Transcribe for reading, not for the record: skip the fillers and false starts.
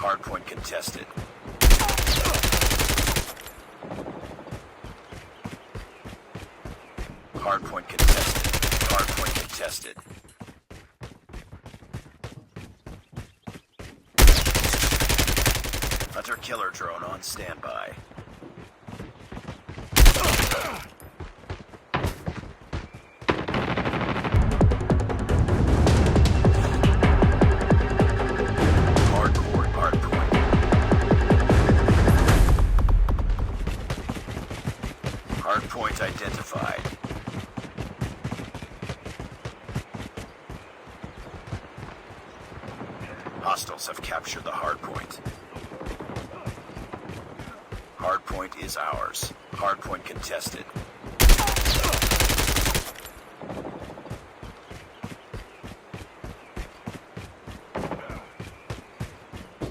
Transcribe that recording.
Hardpoint contested. Hardpoint contested. Hardpoint contested. Hunter killer drone on standby. Hardcore hardpoint. Hardpoint identified. Hostiles have captured the hardpoint. Hardpoint is ours. Hardpoint contested.